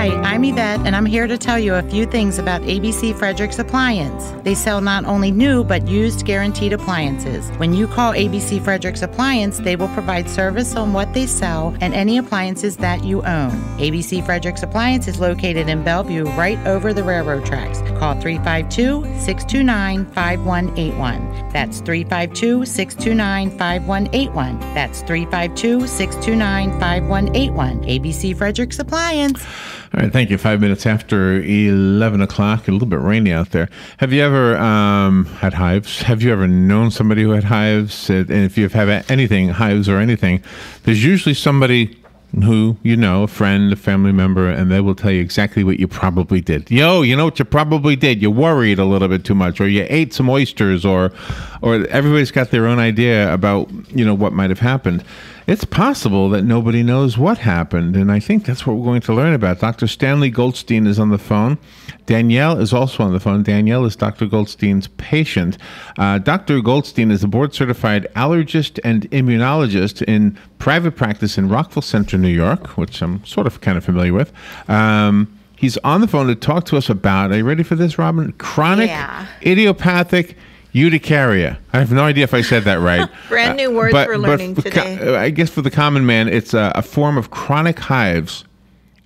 Hi, I'm Yvette, and I'm here to tell you a few things about ABC Fredericks Appliance. They sell not only new, but used guaranteed appliances. When you call ABC Fredericks Appliance, they will provide service on what they sell and any appliances that you own. ABC Fredericks Appliance is located in Bellevue, right over the railroad tracks. Call 352-629-5181. That's 352-629-5181. That's 352-629-5181. ABC Fredericks Appliance. All right, thank you. 5 minutes after 11 o'clock, a little bit rainy out there. Have you ever had hives? Have you ever known somebody who had hives? And if you've had anything, hives or anything, there's usually somebody who, you know, a friend, a family member, and they will tell you exactly what you probably did. You know what you probably did? You worried a little bit too much, or you ate some oysters, or everybody's got their own idea about, you know, what might have happened. It's possible that nobody knows what happened, and I think that's what we're going to learn about. Dr. Stanley Goldstein is on the phone. Danyele is also on the phone. Danyele is Dr. Goldstein's patient. Dr. Goldstein is a board-certified allergist and immunologist in private practice in Rockville Centre, New York, which I'm sort of kind of familiar with. He's on the phone to talk to us about, are you ready for this, Robin? Chronic idiopathic Uuticaria. I have no idea if I said that right. Brand new words we're learning today. I guess for the common man, it's a form of chronic hives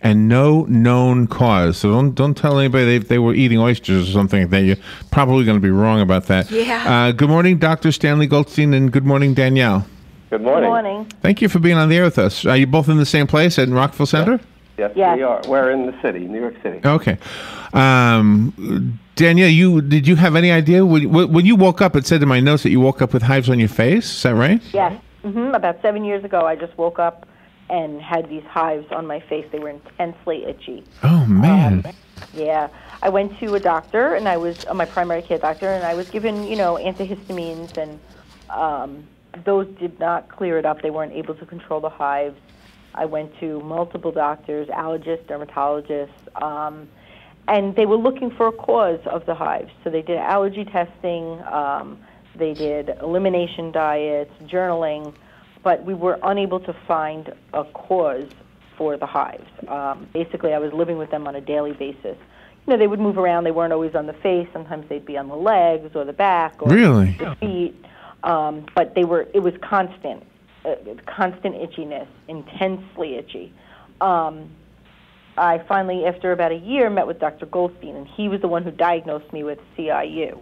and no known cause. So don't tell anybody if they were eating oysters or something like that. You're probably going to be wrong about that. Yeah. Good morning, Dr. Stanley Goldstein, and good morning, Danyele. Good morning. Good morning. Thank you for being on the air with us. Are you both in the same place at Rockville Centre? Yes, we are. We're in the city, New York City. Okay. Danyele, did you have any idea? When you woke up, it said in my notes that you woke up with hives on your face. Is that right? Yes. About 7 years ago, I just woke up and had these hives on my face. They were intensely itchy. Oh, man. Yeah. I went to a doctor, and I was my primary care doctor, and I was given, antihistamines, and those did not clear it up. They weren't able to control the hives. I went to multiple doctors, allergists, dermatologists, and they were looking for a cause of the hives. So they did allergy testing, they did elimination diets, journaling, but we were unable to find a cause for the hives. Basically, I was living with them on a daily basis. They would move around. They weren't always on the face. Sometimes they'd be on the legs or the back or the feet. But it was constant. Constant itchiness, intensely itchy. I finally, after about a year, met with Dr. Goldstein, and he was the one who diagnosed me with CIU.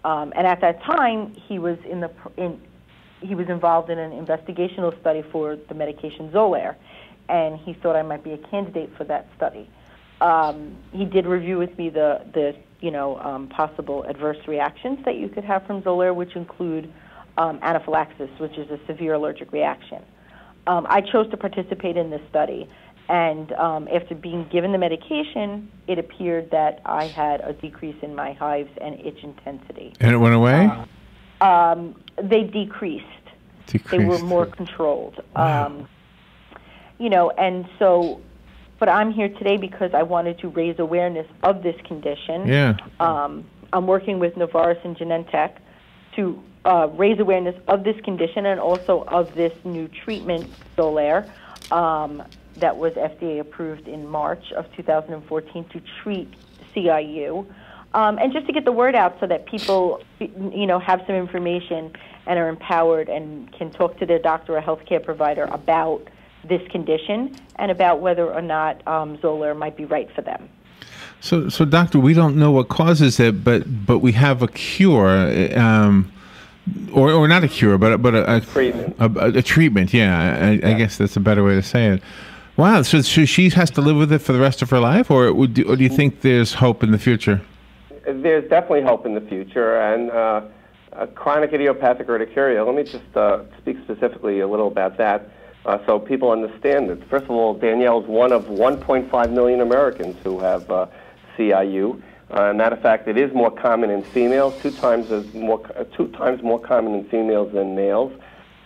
And at that time, he was involved in an investigational study for the medication Xolair, and he thought I might be a candidate for that study. He did review with me the possible adverse reactions that you could have from Xolair, which include anaphylaxis, which is a severe allergic reaction. I chose to participate in this study, and after being given the medication, it appeared that I had a decrease in my hives and itch intensity. And it went away? They decreased. They were more controlled. Wow. And so, but I'm here today because I wanted to raise awareness of this condition. Yeah. I'm working with Novartis and Genentech to raise awareness of this condition and also of this new treatment, Xolair, that was FDA approved in March of 2014 to treat CIU, and just to get the word out so that people, have some information and are empowered and can talk to their doctor or healthcare provider about this condition and about whether or not Xolair might be right for them. So, doctor, we don't know what causes it, but we have a cure. Or not a cure, but a treatment. A treatment, yeah. I guess that's a better way to say it. Wow. So she has to live with it for the rest of her life, or do you think there's hope in the future? There's definitely hope in the future, and chronic idiopathic urticaria. Let me just speak specifically a little about that, so people understand it. First of all, Danyele is one of 1.5 million Americans who have CIU. Matter of fact, it is more common in females, two times more common in females than males.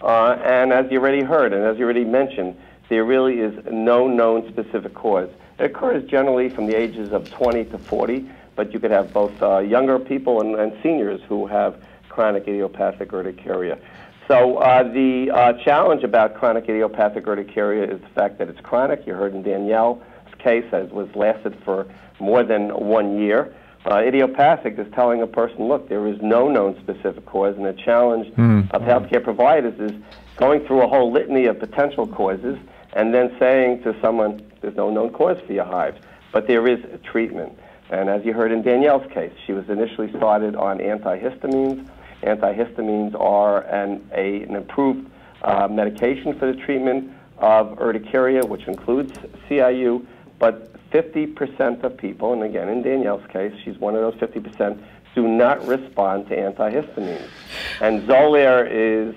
And as you already heard, and as you already mentioned, there really is no known specific cause. It occurs generally from the ages of 20 to 40, but you could have both younger people and seniors who have chronic idiopathic urticaria. So the challenge about chronic idiopathic urticaria is the fact that it's chronic. You heard in Danyele, case that was lasted for more than 1 year. Idiopathic is telling a person, look, there is no known specific cause, and the challenge of healthcare providers is going through a whole litany of potential causes and then saying to someone, there's no known cause for your hives, but there is a treatment. And as you heard in Danyele's case, she was initially started on antihistamines. Antihistamines are an improved medication for the treatment of urticaria, which includes CIU, but 50% of people, and again, in Danyele's case, she's one of those 50%, do not respond to antihistamines. And Xolair is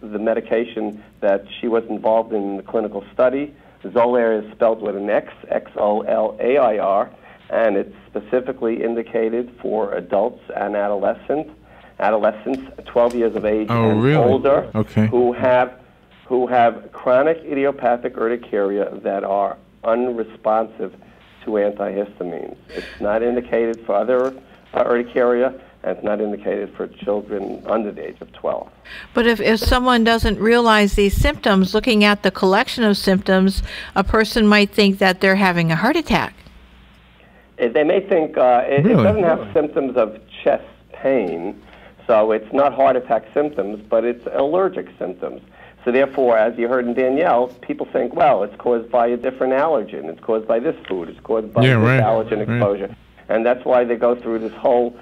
the medication that she was involved in the clinical study. Xolair is spelled with an X, Xolair, and it's specifically indicated for adults and adolescents 12 years of age and older who have chronic idiopathic urticaria that are unresponsive to antihistamines. It's not indicated for other urticaria, and it's not indicated for children under the age of 12. But if someone doesn't realize these symptoms, looking at the collection of symptoms, a person might think that they're having a heart attack. They may think it doesn't have symptoms of chest pain, so it's not heart attack symptoms, but it's allergic symptoms. So therefore, as you heard in Danyele, people think, well, it's caused by a different allergen. It's caused by this food. It's caused by this allergen exposure. And that's why they go through this whole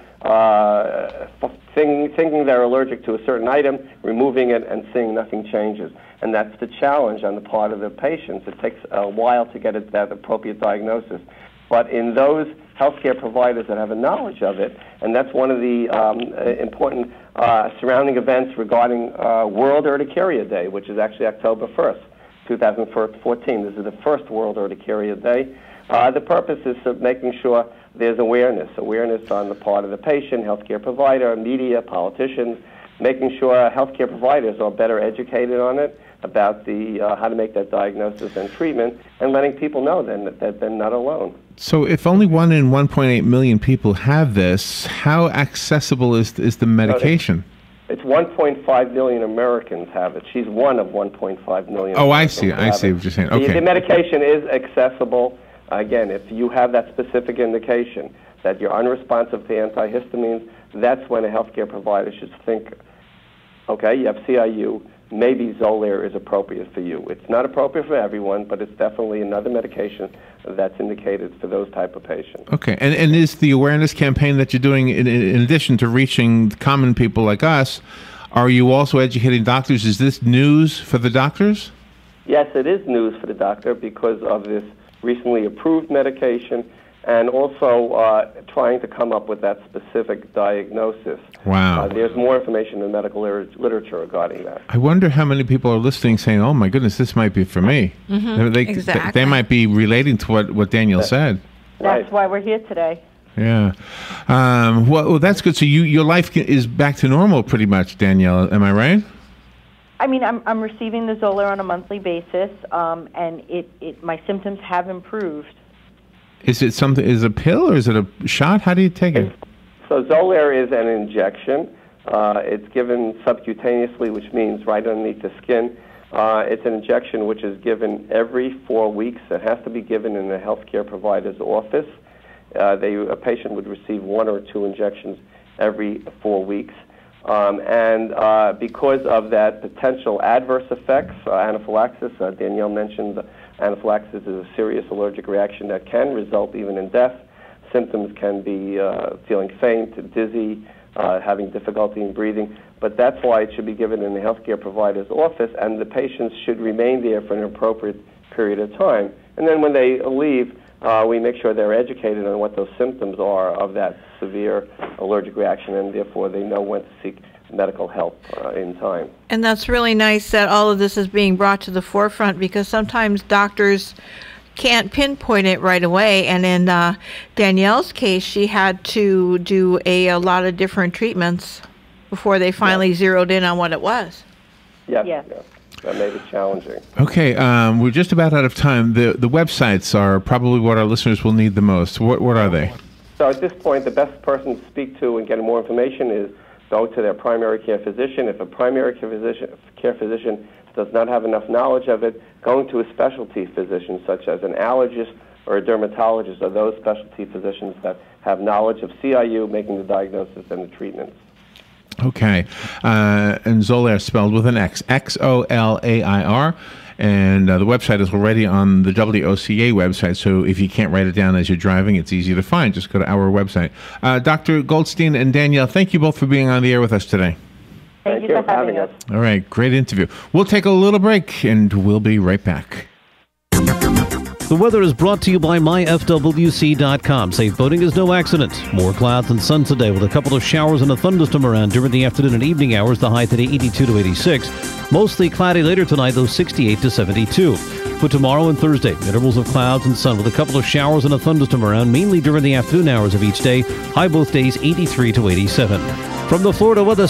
thinking they're allergic to a certain item, removing it, and seeing nothing changes. And that's the challenge on the part of the patients. It takes a while to get that appropriate diagnosis. But in those healthcare providers that have a knowledge of it, and that's one of the important surrounding events regarding World Urticaria Day, which is actually October 1st, 2014. This is the first World Urticaria Day. The purpose is of making sure there's awareness on the part of the patient, healthcare provider, media, politicians, making sure healthcare providers are better educated on it, about the how to make that diagnosis and treatment, and letting people know then that they're not alone. So if only 1 in 1.8 million people have this, how accessible is the medication? It's 1.5 million Americans have it. She's one of 1.5 million. Oh, I see what you're saying. Okay. The medication is accessible. Again, if you have that specific indication that you're unresponsive to antihistamines, that's when a healthcare provider should think, okay, you have CIU, maybe Xolair is appropriate for you. It's not appropriate for everyone, but it's definitely another medication that's indicated for those type of patients. Okay, and is the awareness campaign that you're doing, in addition to reaching common people like us, are you also educating doctors? Is this news for the doctors? Yes, it is news for the doctor because of this recently approved medication, and also trying to come up with that specific diagnosis. Wow. There's more information in medical literature regarding that. I wonder how many people are listening saying, oh my goodness, this might be for me. Exactly. They might be relating to what Danyele said. That's why we're here today. Yeah. Well, that's good. So your life is back to normal pretty much, Danyele. Am I right? I mean, I'm receiving the Xolair on a monthly basis, and my symptoms have improved. Is it something? Is it a pill or is it a shot? How do you take it? So Xolair is an injection. It's given subcutaneously, which means right underneath the skin. It's an injection which is given every 4 weeks. It has to be given in a healthcare provider's office. A patient would receive 1 or 2 injections every 4 weeks. And because of that potential adverse effects, anaphylaxis, Danyele mentioned anaphylaxis is a serious allergic reaction that can result even in death. Symptoms can be feeling faint, dizzy, having difficulty in breathing, but that's why it should be given in the healthcare provider's office, and the patients should remain there for an appropriate period of time. And then when they leave, we make sure they're educated on what those symptoms are of that severe allergic reaction, and therefore they know when to seek medical help in time. And that's really nice that all of this is being brought to the forefront, because sometimes doctors can't pinpoint it right away. And in Danyele's case, she had to do a lot of different treatments before they finally zeroed in on what it was. Yes. That made it challenging. Okay, we're just about out of time. The websites are probably what our listeners will need the most. What are they? So at this point, the best person to speak to and get more information is go to their primary care physician. If a primary care physician does not have enough knowledge of it, going to a specialty physician such as an allergist or a dermatologist are those specialty physicians that have knowledge of CIU, making the diagnosis and the treatments. Okay. And Xolair spelled with an X, Xolair. And the website is already on the WOCA website, so if you can't write it down as you're driving, it's easy to find. Just go to our website. Dr. Goldstein and Danyele, thank you both for being on the air with us today. Thank you for having us. All right, great interview. We'll take a little break, and we'll be right back. The weather is brought to you by myfwc.com. Safe boating is no accident. More clouds and sun today with a couple of showers and a thunderstorm around during the afternoon and evening hours. The high today 82 to 86. Mostly cloudy later tonight, though 68 to 72. For tomorrow and Thursday, intervals of clouds and sun with a couple of showers and a thunderstorm around, mainly during the afternoon hours of each day. High both days 83 to 87. From the Florida Weather